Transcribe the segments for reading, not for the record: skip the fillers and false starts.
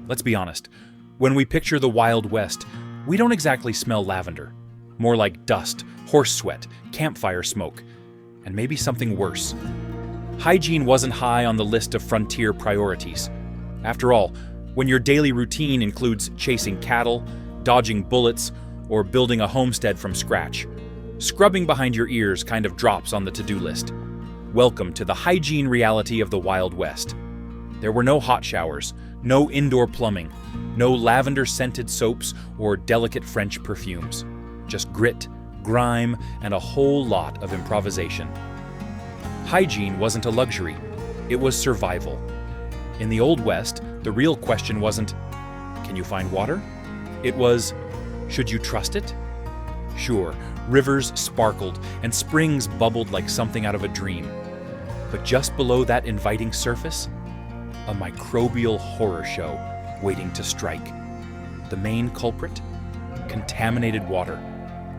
Let's be honest, when we picture the Wild West, we don't exactly smell lavender. More like dust, horse sweat, campfire smoke, and maybe something worse. Hygiene wasn't high on the list of frontier priorities. After all, when your daily routine includes chasing cattle, dodging bullets, or building a homestead from scratch, scrubbing behind your ears kind of drops on the to-do list. Welcome to the hygiene reality of the Wild West. There were no hot showers, no indoor plumbing, no lavender-scented soaps or delicate French perfumes. Just grit, grime, and a whole lot of improvisation. Hygiene wasn't a luxury, it was survival. In the Old West, the real question wasn't, can you find water? It was, should you trust it? Sure, rivers sparkled and springs bubbled like something out of a dream. But just below that inviting surface, a microbial horror show waiting to strike. The main culprit? Contaminated water.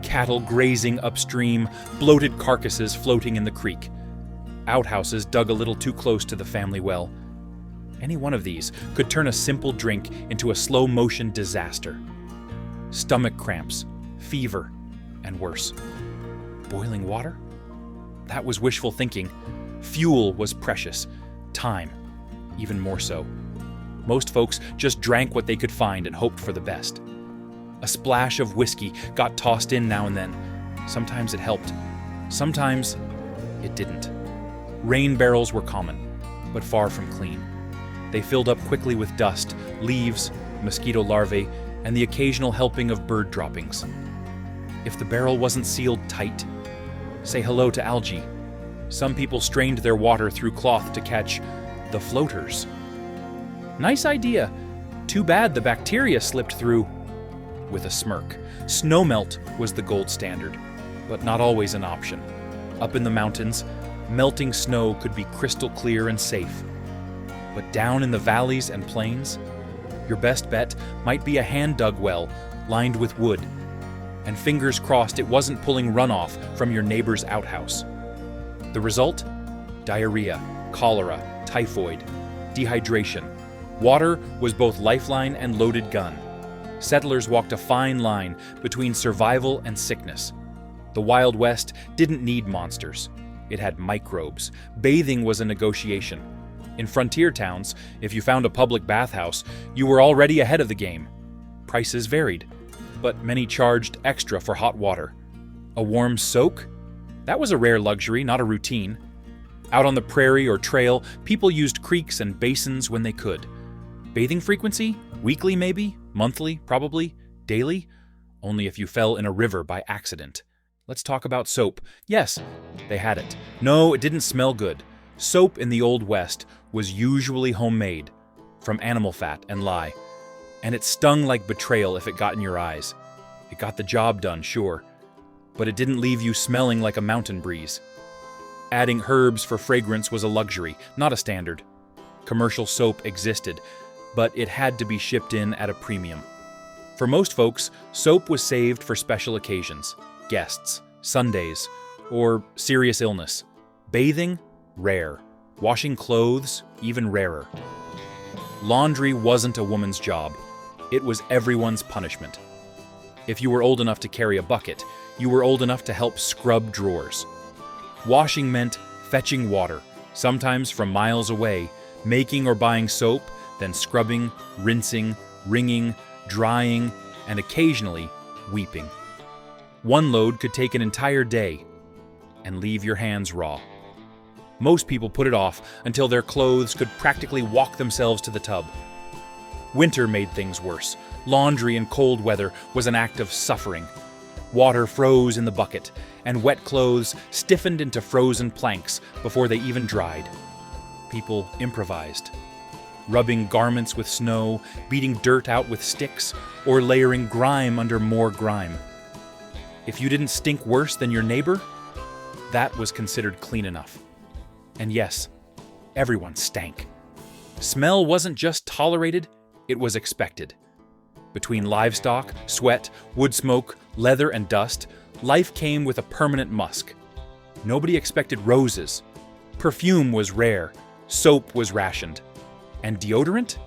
Cattle grazing upstream, bloated carcasses floating in the creek. Outhouses dug a little too close to the family well. Any one of these could turn a simple drink into a slow-motion disaster. Stomach cramps, fever, and worse. Boiling water? That was wishful thinking. Fuel was precious. Time, even more so. Most folks just drank what they could find and hoped for the best. A splash of whiskey got tossed in now and then. Sometimes it helped. Sometimes it didn't. Rain barrels were common, but far from clean. They filled up quickly with dust, leaves, mosquito larvae, and the occasional helping of bird droppings. If the barrel wasn't sealed tight, say hello to algae. Some people strained their water through cloth to catch the floaters. Nice idea. Too bad the bacteria slipped through. With a smirk, snowmelt was the gold standard, but not always an option. Up in the mountains, melting snow could be crystal clear and safe. But down in the valleys and plains, your best bet might be a hand-dug well lined with wood. And fingers crossed it wasn't pulling runoff from your neighbor's outhouse. The result? Diarrhea, cholera, typhoid, dehydration. Water was both lifeline and loaded gun. Settlers walked a fine line between survival and sickness. The Wild West didn't need monsters. It had microbes. Bathing was a negotiation. In frontier towns, if you found a public bathhouse, you were already ahead of the game. Prices varied, but many charged extra for hot water. A warm soak? That was a rare luxury, not a routine. Out on the prairie or trail, people used creeks and basins when they could. Bathing frequency? Weekly maybe? Monthly? Probably? Daily? Only if you fell in a river by accident. Let's talk about soap. Yes, they had it. No, it didn't smell good. Soap in the Old West was usually homemade, from animal fat and lye. And it stung like betrayal if it got in your eyes. It got the job done, sure, but it didn't leave you smelling like a mountain breeze. Adding herbs for fragrance was a luxury, not a standard. Commercial soap existed, but it had to be shipped in at a premium. For most folks, soap was saved for special occasions, guests, Sundays, or serious illness. Bathing? Rare. Washing clothes? Even rarer. Laundry wasn't a woman's job. It was everyone's punishment. If you were old enough to carry a bucket, you were old enough to help scrub drawers. Washing meant fetching water, sometimes from miles away, making or buying soap, then scrubbing, rinsing, wringing, drying, and occasionally weeping. One load could take an entire day and leave your hands raw. Most people put it off until their clothes could practically walk themselves to the tub. Winter made things worse. Laundry in cold weather was an act of suffering. Water froze in the bucket, and wet clothes stiffened into frozen planks before they even dried. People improvised, rubbing garments with snow, beating dirt out with sticks, or layering grime under more grime. If you didn't stink worse than your neighbor, that was considered clean enough. And yes, everyone stank. Smell wasn't just tolerated, it was expected. Between livestock, sweat, wood smoke, leather, and dust, life came with a permanent musk. Nobody expected roses. Perfume was rare. Soap was rationed. And deodorant?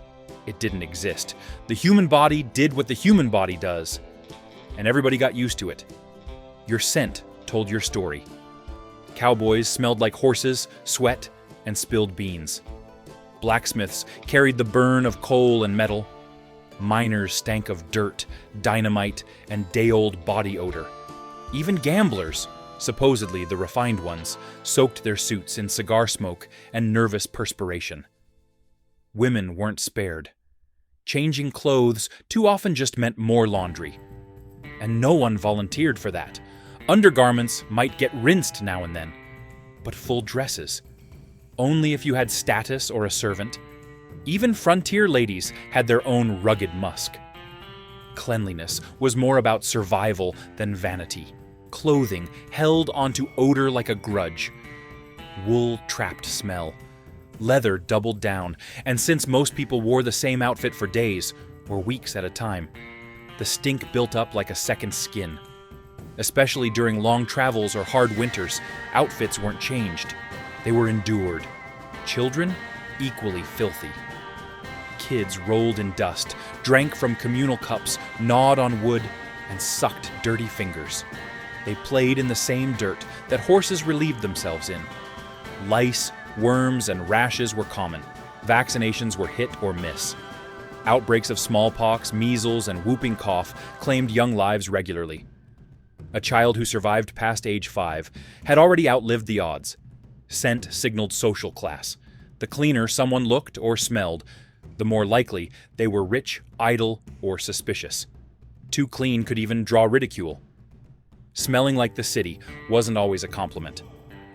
It didn't exist. The human body did what the human body does, and everybody got used to it. Your scent told your story. Cowboys smelled like horses, sweat, and spilled beans. Blacksmiths carried the burn of coal and metal. Miners stank of dirt, dynamite, and day-old body odor. Even gamblers, supposedly the refined ones, soaked their suits in cigar smoke and nervous perspiration. Women weren't spared. Changing clothes too often just meant more laundry. And no one volunteered for that. Undergarments might get rinsed now and then, but full dresses. Only if you had status or a servant. Even frontier ladies had their own rugged musk. Cleanliness was more about survival than vanity. Clothing held onto odor like a grudge. Wool trapped smell. Leather doubled down, and since most people wore the same outfit for days, or weeks at a time, the stink built up like a second skin. Especially during long travels or hard winters, outfits weren't changed. They were endured. Children, equally filthy. Kids rolled in dust, drank from communal cups, gnawed on wood, and sucked dirty fingers. They played in the same dirt that horses relieved themselves in. Lice, worms, and rashes were common. Vaccinations were hit or miss. Outbreaks of smallpox, measles, and whooping cough claimed young lives regularly. A child who survived past age 5 had already outlived the odds. Scent signaled social class. The cleaner someone looked or smelled, the more likely they were rich, idle, or suspicious. Too clean could even draw ridicule. Smelling like the city wasn't always a compliment.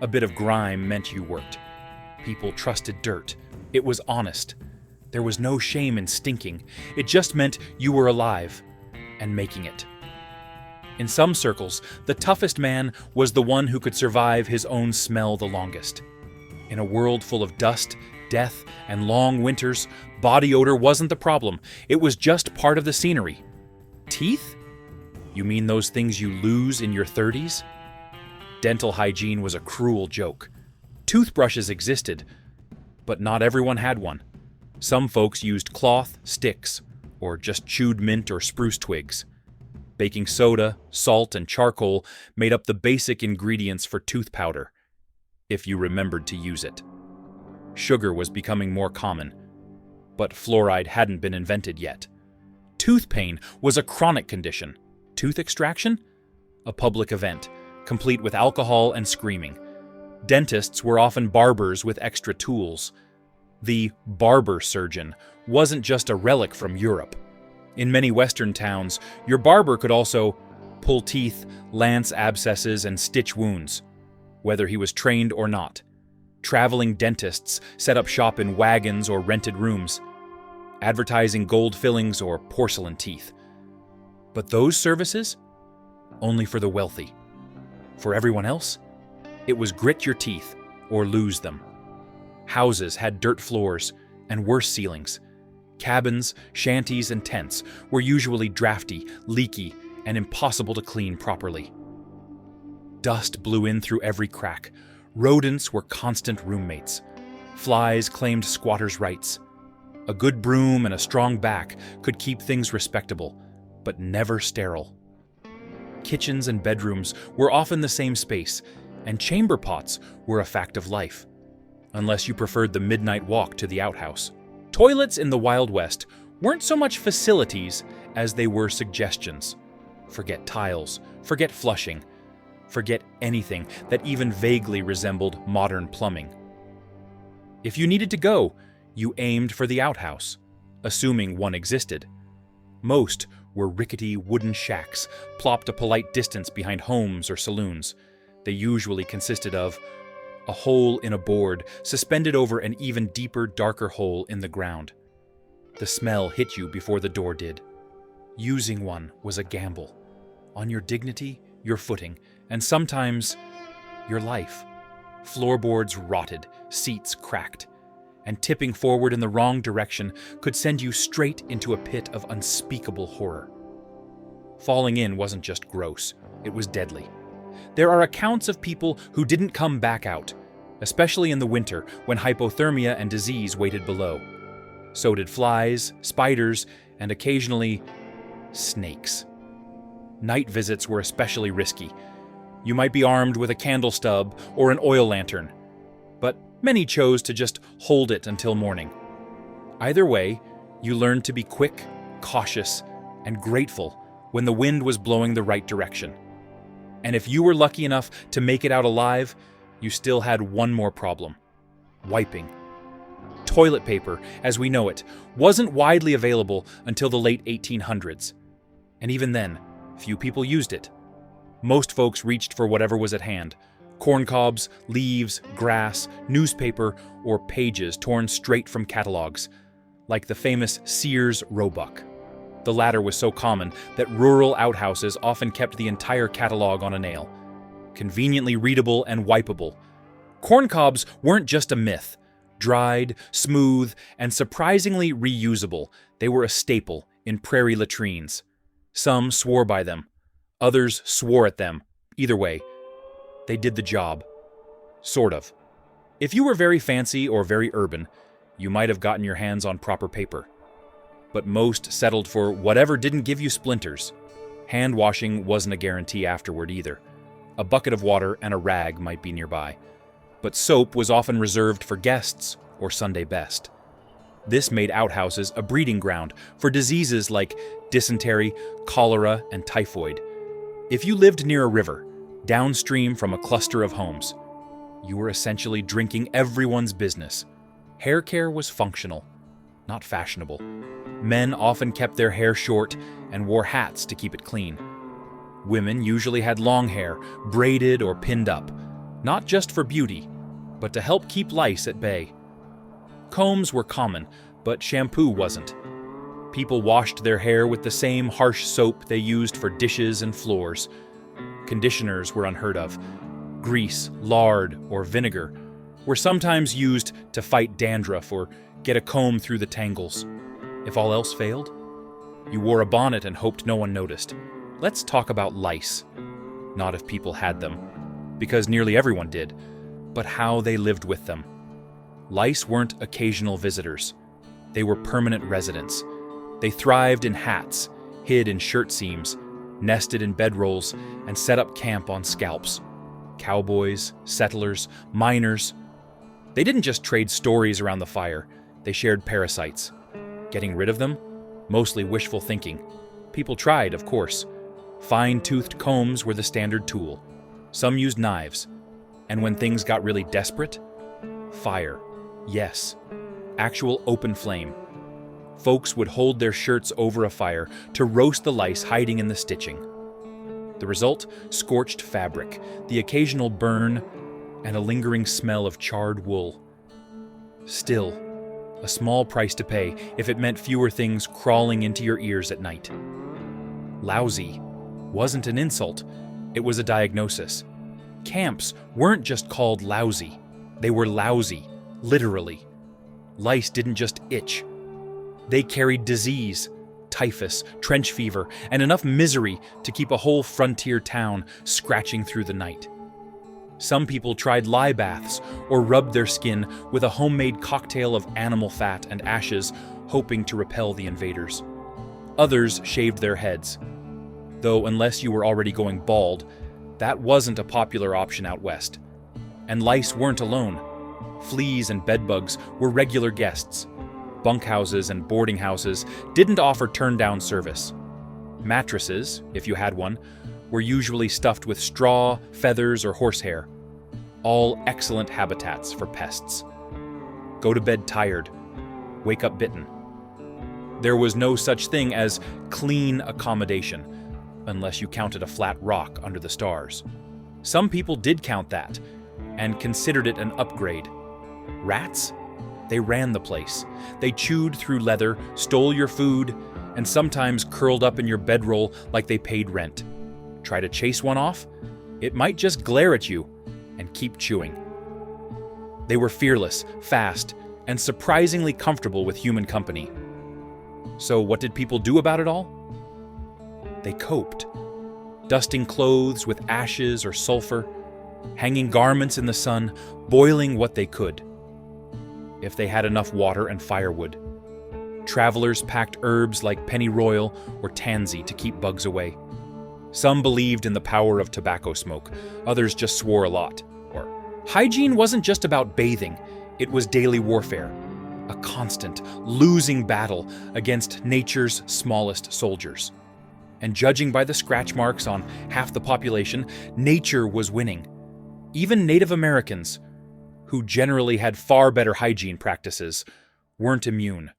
A bit of grime meant you worked. People trusted dirt. It was honest. There was no shame in stinking. It just meant you were alive and making it. In some circles, the toughest man was the one who could survive his own smell the longest. In a world full of dust, death, and long winters, body odor wasn't the problem. It was just part of the scenery. Teeth? You mean those things you lose in your 30s? Dental hygiene was a cruel joke. Toothbrushes existed, but not everyone had one. Some folks used cloth, sticks, or just chewed mint or spruce twigs. Baking soda, salt, and charcoal made up the basic ingredients for tooth powder, if you remembered to use it. Sugar was becoming more common, but fluoride hadn't been invented yet. Tooth pain was a chronic condition. Tooth extraction? A public event, complete with alcohol and screaming. Dentists were often barbers with extra tools. The barber surgeon wasn't just a relic from Europe. In many Western towns, your barber could also pull teeth, lance abscesses, and stitch wounds, whether he was trained or not. Traveling dentists set up shop in wagons or rented rooms, advertising gold fillings or porcelain teeth. But those services? Only for the wealthy. For everyone else, it was grit your teeth or lose them. Houses had dirt floors and worse ceilings. Cabins, shanties, and tents were usually drafty, leaky, and impossible to clean properly. Dust blew in through every crack. Rodents were constant roommates. Flies claimed squatters' rights. A good broom and a strong back could keep things respectable, but never sterile. Kitchens and bedrooms were often the same space, and chamber pots were a fact of life, unless you preferred the midnight walk to the outhouse. Toilets in the Wild West weren't so much facilities as they were suggestions. Forget tiles, forget flushing, forget anything that even vaguely resembled modern plumbing. If you needed to go, you aimed for the outhouse, assuming one existed. Most were rickety wooden shacks plopped a polite distance behind homes or saloons. They usually consisted of a hole in a board suspended over an even deeper, darker hole in the ground. The smell hit you before the door did. Using one was a gamble. On your dignity, your footing, and sometimes your life. Floorboards rotted, seats cracked, and tipping forward in the wrong direction could send you straight into a pit of unspeakable horror. Falling in wasn't just gross, it was deadly. There are accounts of people who didn't come back out, especially in the winter when hypothermia and disease waited below. So did flies, spiders, and occasionally snakes. Night visits were especially risky. You might be armed with a candle stub or an oil lantern, but many chose to just hold it until morning. Either way, you learned to be quick, cautious, and grateful when the wind was blowing the right direction. And if you were lucky enough to make it out alive, you still had one more problem: wiping. Toilet paper, as we know it, wasn't widely available until the late 1800s. And even then, few people used it. Most folks reached for whatever was at hand: corn cobs, leaves, grass, newspaper, or pages torn straight from catalogs, like the famous Sears Roebuck. The latter was so common that rural outhouses often kept the entire catalog on a nail. Conveniently readable and wipeable. Corn cobs weren't just a myth. Dried, smooth, and surprisingly reusable, they were a staple in prairie latrines. Some swore by them. Others swore at them. Either way, they did the job. Sort of. If you were very fancy or very urban, you might have gotten your hands on proper paper. But most settled for whatever didn't give you splinters. Hand washing wasn't a guarantee afterward either. A bucket of water and a rag might be nearby. But soap was often reserved for guests or Sunday best. This made outhouses a breeding ground for diseases like dysentery, cholera, and typhoid. If you lived near a river, downstream from a cluster of homes, you were essentially drinking everyone's business. Hair care was functional, not fashionable. Men often kept their hair short and wore hats to keep it clean. Women usually had long hair, braided or pinned up, not just for beauty, but to help keep lice at bay. Combs were common, but shampoo wasn't. People washed their hair with the same harsh soap they used for dishes and floors. Conditioners were unheard of. Grease, lard, or vinegar were sometimes used to fight dandruff or get a comb through the tangles. If all else failed, you wore a bonnet and hoped no one noticed. Let's talk about lice. Not if people had them, because nearly everyone did, but how they lived with them. Lice weren't occasional visitors. They were permanent residents. They thrived in hats, hid in shirt seams, nested in bedrolls, and set up camp on scalps. Cowboys, settlers, miners. They didn't just trade stories around the fire. They shared parasites. Getting rid of them? Mostly wishful thinking. People tried, of course. Fine-toothed combs were the standard tool. Some used knives. And when things got really desperate? Fire. Yes. Actual open flame. Folks would hold their shirts over a fire to roast the lice hiding in the stitching. The result? Scorched fabric, the occasional burn, and a lingering smell of charred wool. Still, a small price to pay if it meant fewer things crawling into your ears at night. Lousy wasn't an insult, it was a diagnosis. Camps weren't just called lousy, they were lousy, literally. Lice didn't just itch. They carried disease, typhus, trench fever, and enough misery to keep a whole frontier town scratching through the night. Some people tried lye baths or rubbed their skin with a homemade cocktail of animal fat and ashes, hoping to repel the invaders. Others shaved their heads. Though unless you were already going bald, that wasn't a popular option out west. And lice weren't alone. Fleas and bedbugs were regular guests. Bunkhouses and boarding houses didn't offer turn-down service. Mattresses, if you had one, were usually stuffed with straw, feathers, or horsehair. All excellent habitats for pests. Go to bed tired, wake up bitten. There was no such thing as clean accommodation, unless you counted a flat rock under the stars. Some people did count that, and considered it an upgrade. Rats? They ran the place. They chewed through leather, stole your food, and sometimes curled up in your bedroll like they paid rent. Try to chase one off? It might just glare at you and keep chewing. They were fearless, fast, and surprisingly comfortable with human company. So what did people do about it all? They coped, dusting clothes with ashes or sulfur, hanging garments in the sun, boiling what they could. If they had enough water and firewood. Travelers packed herbs like pennyroyal or tansy to keep bugs away. Some believed in the power of tobacco smoke, others just swore a lot. Or hygiene wasn't just about bathing, it was daily warfare, a constant, losing battle against nature's smallest soldiers. And judging by the scratch marks on half the population, nature was winning. Even Native Americans, who generally had far better hygiene practices, weren't immune.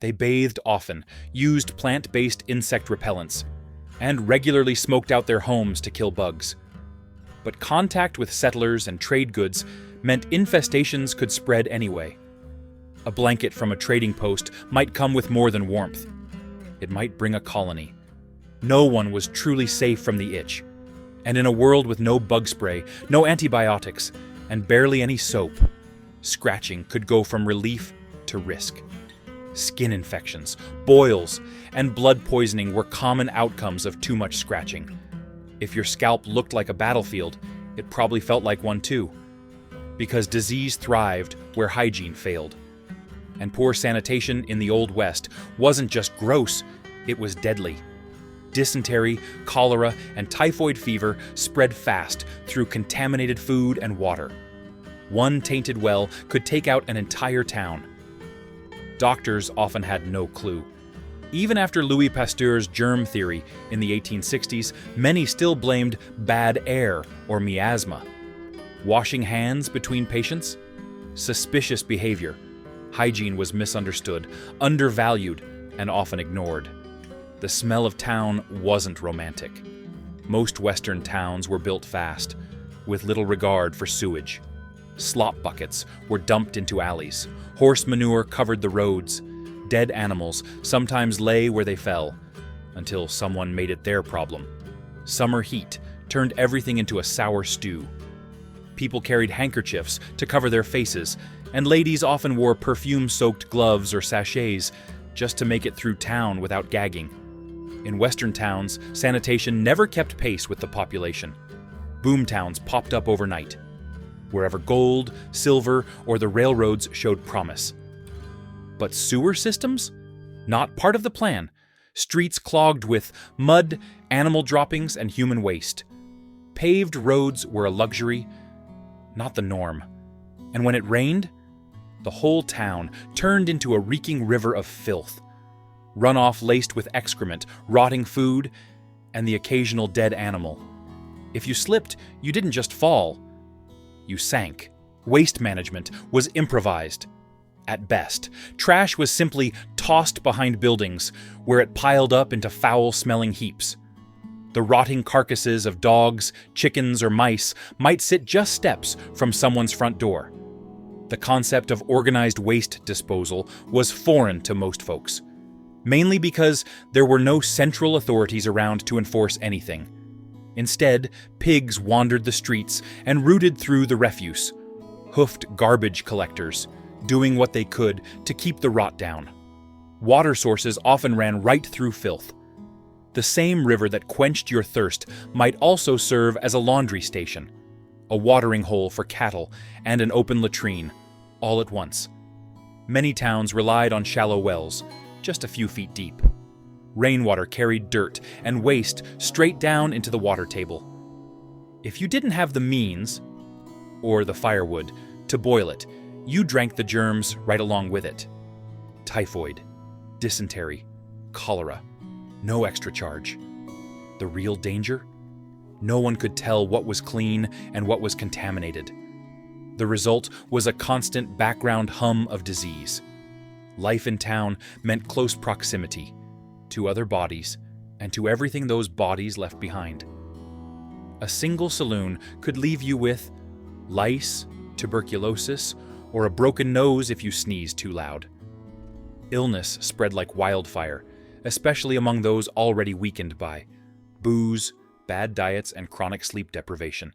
They bathed often, used plant-based insect repellents, and regularly smoked out their homes to kill bugs. But contact with settlers and trade goods meant infestations could spread anyway. A blanket from a trading post might come with more than warmth. It might bring a colony. No one was truly safe from the itch. And in a world with no bug spray, no antibiotics, and barely any soap, scratching could go from relief to risk. Skin infections, boils, and blood poisoning were common outcomes of too much scratching. If your scalp looked like a battlefield, it probably felt like one too. Because disease thrived where hygiene failed. And poor sanitation in the Old West wasn't just gross, it was deadly. Dysentery, cholera, and typhoid fever spread fast through contaminated food and water. One tainted well could take out an entire town. Doctors often had no clue. Even after Louis Pasteur's germ theory in the 1860s, many still blamed bad air or miasma. Washing hands between patients? Suspicious behavior. Hygiene was misunderstood, undervalued, and often ignored. The smell of town wasn't romantic. Most Western towns were built fast, with little regard for sewage. Slop buckets were dumped into alleys. Horse manure covered the roads. Dead animals sometimes lay where they fell, until someone made it their problem. Summer heat turned everything into a sour stew. People carried handkerchiefs to cover their faces, and ladies often wore perfume-soaked gloves or sachets just to make it through town without gagging. In Western towns, sanitation never kept pace with the population. Boom towns popped up overnight, wherever gold, silver, or the railroads showed promise. But sewer systems? Not part of the plan. Streets clogged with mud, animal droppings, and human waste. Paved roads were a luxury, not the norm. And when it rained, the whole town turned into a reeking river of filth. Runoff laced with excrement, rotting food, and the occasional dead animal. If you slipped, you didn't just fall. You sank. Waste management was improvised. At best, trash was simply tossed behind buildings, where it piled up into foul-smelling heaps. The rotting carcasses of dogs, chickens, or mice might sit just steps from someone's front door. The concept of organized waste disposal was foreign to most folks, mainly because there were no central authorities around to enforce anything. Instead, pigs wandered the streets and rooted through the refuse, hoofed garbage collectors, doing what they could to keep the rot down. Water sources often ran right through filth. The same river that quenched your thirst might also serve as a laundry station, a watering hole for cattle, and an open latrine, all at once. Many towns relied on shallow wells, just a few feet deep. Rainwater carried dirt and waste straight down into the water table. If you didn't have the means, or the firewood, to boil it, you drank the germs right along with it. Typhoid, dysentery, cholera, no extra charge. The real danger? No one could tell what was clean and what was contaminated. The result was a constant background hum of disease. Life in town meant close proximity to other bodies and to everything those bodies left behind. A single saloon could leave you with lice, tuberculosis, or a broken nose if you sneezed too loud. Illness spread like wildfire, especially among those already weakened by booze, bad diets, and chronic sleep deprivation.